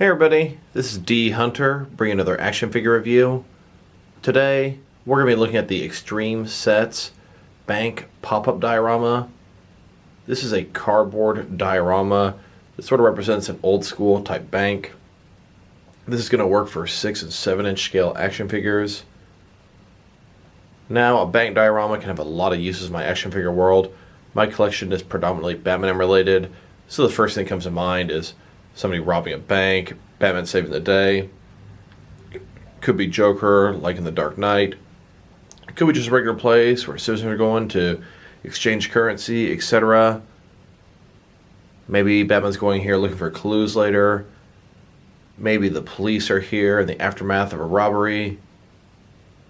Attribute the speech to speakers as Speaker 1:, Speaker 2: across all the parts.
Speaker 1: Hey everybody, this is D Hunter bringing another action figure review. Today we're going to be looking at the Extreme Sets Bank pop-up diorama. This is a cardboard diorama that sort of represents an old school type bank. This is going to work for 6 and 7 inch scale action figures. Now, a bank diorama can have a lot of uses in my action figure world. My collection is predominantly Batman related, so the first thing that comes to mind is somebody robbing a bank, Batman saving the day. Could be Joker, like in The Dark Knight. Could be just a regular place where citizens are going to exchange currency, etc. Maybe Batman's going here looking for clues later. Maybe the police are here in the aftermath of a robbery.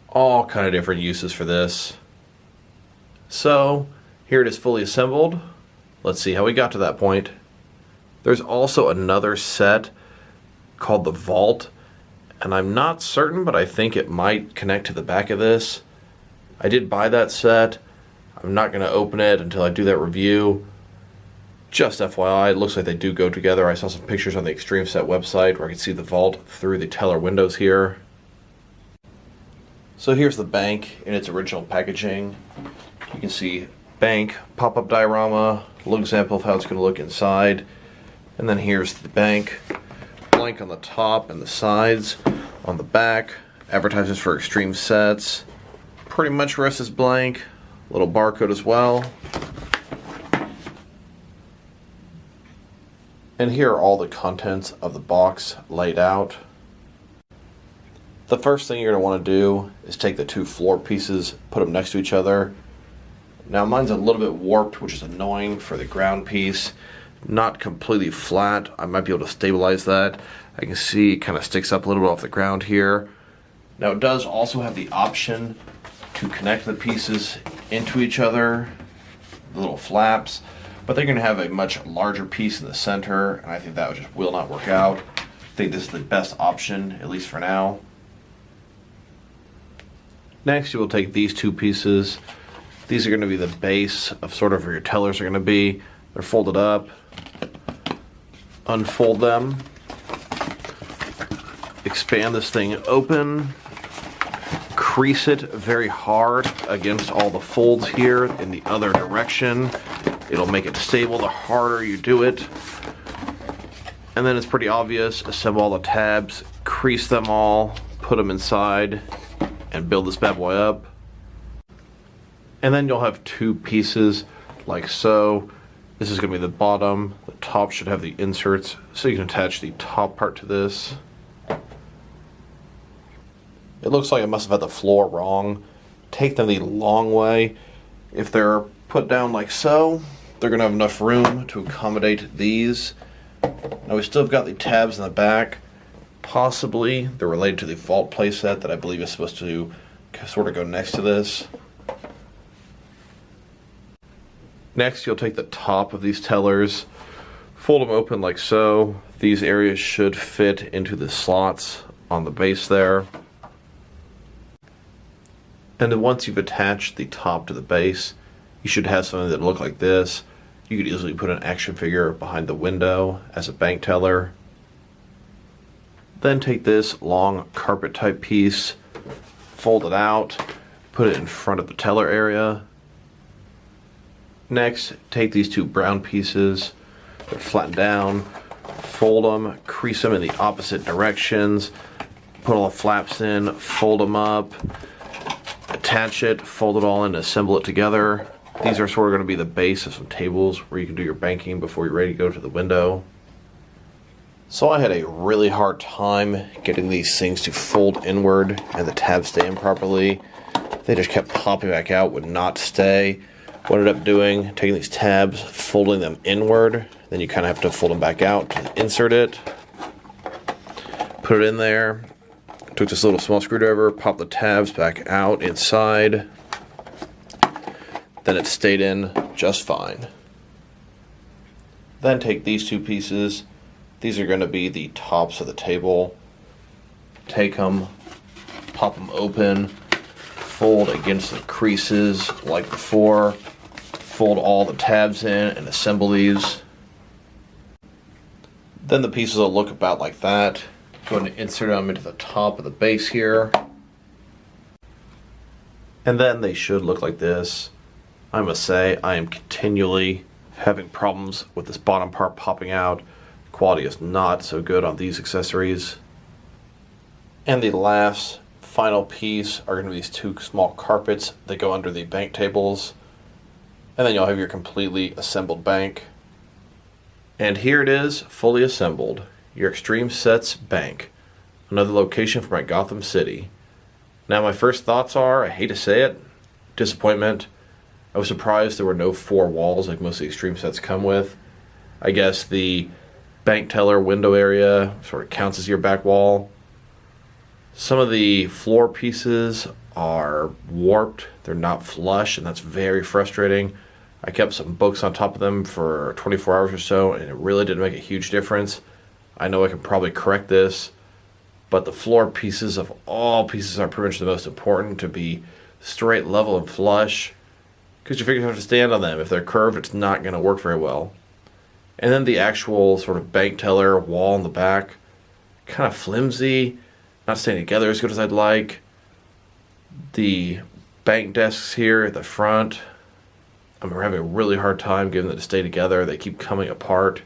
Speaker 1: All kind of different uses for this. So, here it is fully assembled. Let's see how we got to that point. There's also another set called the Vault, and I'm not certain, but I think it might connect to the back of this. I did buy that set. I'm not going to open it until I do that review. Just FYI, it looks like they do go together. I saw some pictures on the Extreme Set website where I can see the Vault through the teller windows here. So here's the bank in its original packaging. You can see bank, pop-up diorama, a little example of how it's going to look inside. And then here's the bank, blank on the top and the sides. On the back, advertises for Extreme Sets. Pretty much rest is blank. Little barcode as well. And here are all the contents of the box laid out. The first thing you're going to want to do is take the two floor pieces, put them next to each other. Now mine's a little bit warped, which is annoying for the ground piece. Not completely flat. I might be able to stabilize that. I can see it kind of sticks up a little bit off the ground here. Now it does also have the option to connect the pieces into each other, the little flaps, but they're going to have a much larger piece in the center, and I think that just will not work out. I think this is the best option, at least for now. Next, you will take these two pieces. These are going to be the base of sort of where your tellers are going to be. They're folded up. Unfold them. Expand this thing open. Crease it very hard against all the folds here in the other direction. It'll make it stable the harder you do it. And then it's pretty obvious. Assemble all the tabs, crease them all, put them inside, and build this bad boy up. And then you'll have two pieces like so. This is going to be the bottom. The top should have the inserts, so you can attach the top part to this. It looks like I must have had the floor wrong. Take them the long way. If they're put down like so, they're going to have enough room to accommodate these. Now we still have got the tabs in the back. Possibly they're related to the Vault playset that I believe is supposed to sort of go next to this. Next, you'll take the top of these tellers, fold them open like so. These areas should fit into the slots on the base there. And then once you've attached the top to the base, you should have something that look like this. You could easily put an action figure behind the window as a bank teller. Then take this long carpet type piece, fold it out, put it in front of the teller area. Next, take these two brown pieces, they're flattened down, fold them, crease them in the opposite directions, put all the flaps in, fold them up, attach it, fold it all in, assemble it together. These are sort of going to be the base of some tables where you can do your banking before you're ready to go to the window. So I had a really hard time getting these things to fold inward and the tabs stay in properly. They just kept popping back out, would not stay. What I ended up doing, taking these tabs, folding them inward, then you kind of have to fold them back out to insert it. Put it in there. Took this little small screwdriver, popped the tabs back out inside. Then it stayed in just fine. Then take these two pieces. These are going to be the tops of the table. Take them, pop them open, fold against the creases like before. Fold all the tabs in and assemble these. Then the pieces will look about like that. Going to insert them into the top of the base here. And then they should look like this. I must say, I am continually having problems with this bottom part popping out. Quality is not so good on these accessories. And the last final piece are going to be these two small carpets that go under the bank tables. And then you'll have your completely assembled bank. And here it is, fully assembled. Your Extreme Sets bank. Another location for my Gotham City. Now my first thoughts are, I hate to say it, disappointment. I was surprised there were no four walls like most of the Extreme Sets come with. I guess the bank teller window area sort of counts as your back wall. Some of the floor pieces are warped. They're not flush, and that's very frustrating. I kept some books on top of them for 24 hours or so, and it really didn't make a huge difference. I know I can probably correct this, but the floor pieces of all pieces are pretty much the most important to be straight, level, and flush, because your fingers have to stand on them. If they're curved, it's not going to work very well. And then the actual sort of bank teller wall in the back, kind of flimsy, not staying together as good as I'd like. The bank desks here at the front, I'm having a really hard time getting them to stay together. They keep coming apart.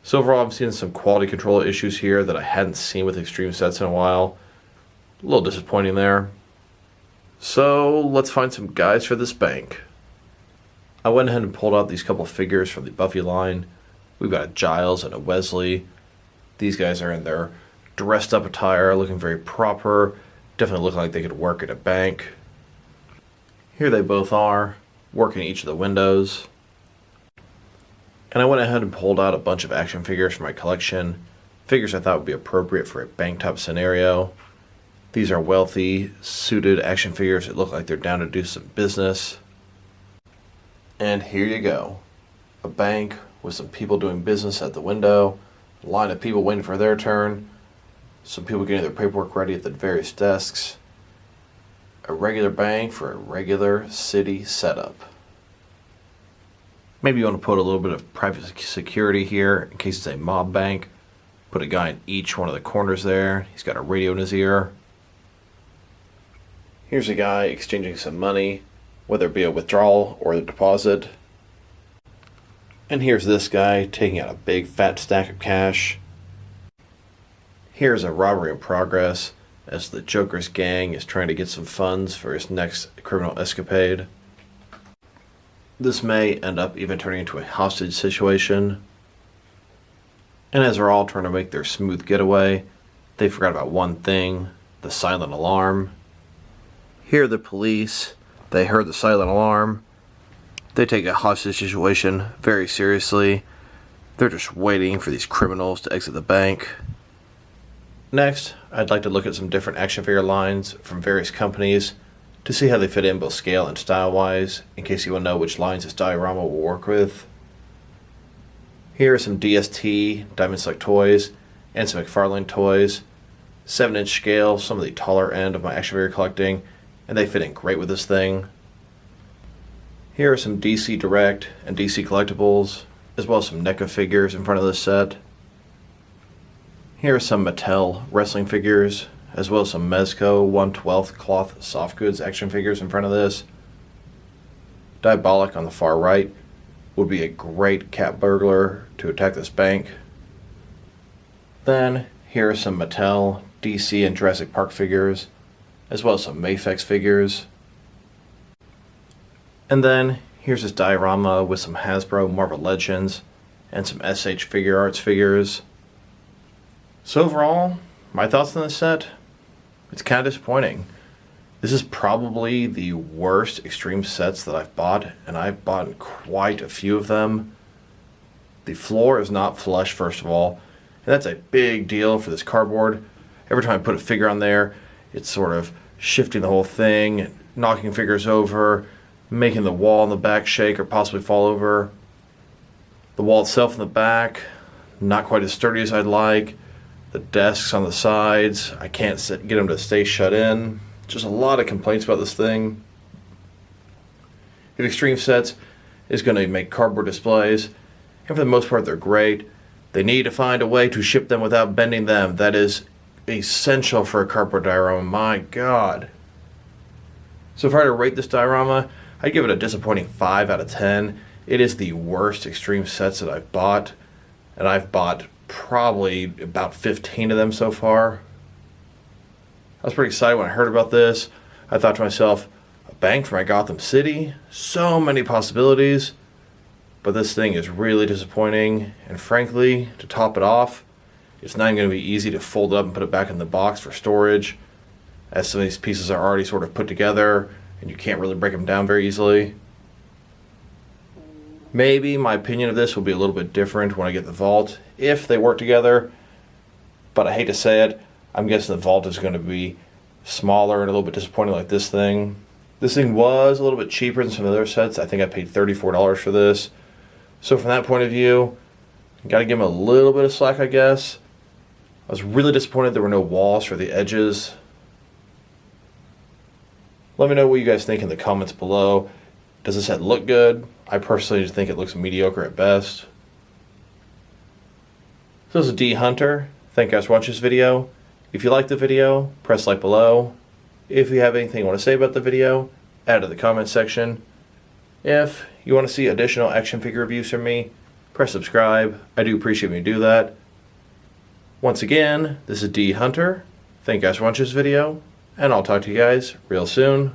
Speaker 1: So overall, I'm seeing some quality control issues here that I hadn't seen with Extreme Sets in a while. A little disappointing there. So let's find some guys for this bank. I went ahead and pulled out these couple figures from the Buffy line. We've got a Giles and a Wesley. These guys are in their dressed up attire, looking very proper. Definitely look like they could work at a bank. Here they both are, working each of the windows. And I went ahead and pulled out a bunch of action figures from my collection. Figures I thought would be appropriate for a bank top scenario. These are wealthy, suited action figures that look like they're down to do some business. And here you go. A bank with some people doing business at the window. A line of people waiting for their turn. Some people getting their paperwork ready at the various desks. A regular bank for a regular city setup. Maybe you want to put a little bit of private security here in case it's a mob bank. Put a guy in each one of the corners there. He's got a radio in his ear. Here's a guy exchanging some money, whether it be a withdrawal or a deposit. And here's this guy taking out a big fat stack of cash. Here's a robbery in progress as the Joker's gang is trying to get some funds for his next criminal escapade. This may end up even turning into a hostage situation. And as they're all trying to make their smooth getaway, they forgot about one thing, the silent alarm. Here the police, they heard the silent alarm. They take a hostage situation very seriously. They're just waiting for these criminals to exit the bank. Next, I'd like to look at some different action figure lines from various companies to see how they fit in both scale and style-wise, in case you want to know which lines this diorama will work with. Here are some DST, Diamond Select toys, and some McFarlane toys. 7-inch scale, some of the taller end of my action figure collecting, and they fit in great with this thing. Here are some DC Direct and DC Collectibles, as well as some NECA figures in front of this set. Here are some Mattel wrestling figures, as well as some Mezco 1/12 cloth soft goods action figures in front of this. Diabolic on the far right would be a great cat burglar to attack this bank. Then here are some Mattel, DC, and Jurassic Park figures, as well as some Mafex figures. And then here's this diorama with some Hasbro Marvel Legends and some SH Figure Arts figures. So overall, my thoughts on this set, it's kind of disappointing. This is probably the worst Extreme Sets that I've bought, and I've bought quite a few of them. The floor is not flush, first of all, and that's a big deal for this cardboard. Every time I put a figure on there, it's sort of shifting the whole thing, knocking figures over, making the wall in the back shake or possibly fall over. The wall itself in the back, not quite as sturdy as I'd like. The desks on the sides, I can't get them to stay shut in. Just a lot of complaints about this thing. If Extreme Sets is going to make cardboard displays, and for the most part they're great, They need to find a way to ship them without bending them. That is essential for a cardboard diorama. My God. So if I were to rate this diorama, I'd give it a disappointing 5 out of 10. It is the worst extreme sets that I've bought, and I've bought probably about 15 of them so far. I was pretty excited when I heard about this. I thought to myself, a bank for my Gotham City? So many possibilities. But this thing is really disappointing, and frankly, to top it off, it's not even going to be easy to fold it up and put it back in the box for storage, as some of these pieces are already sort of put together, and you can't really break them down very easily. Maybe my opinion of this will be a little bit different when I get the vault, if they work together, but I hate to say it, I'm guessing the vault is going to be smaller and a little bit disappointing like this thing. This thing was a little bit cheaper than some of the other sets. I think I paid $34 for this. So from that point of view, got to give them a little bit of slack, I guess. I was really disappointed there were no walls for the edges. Let me know what you guys think in the comments below. Does this set look good? I personally just think it looks mediocre at best. So this is D Hunter. Thank you guys for watching this video. If you liked the video, press like below. If you have anything you want to say about the video, add it to the comment section. If you want to see additional action figure reviews from me, press subscribe. I do appreciate when you do that. Once again, this is D Hunter. Thank you guys for watching this video, and I'll talk to you guys real soon.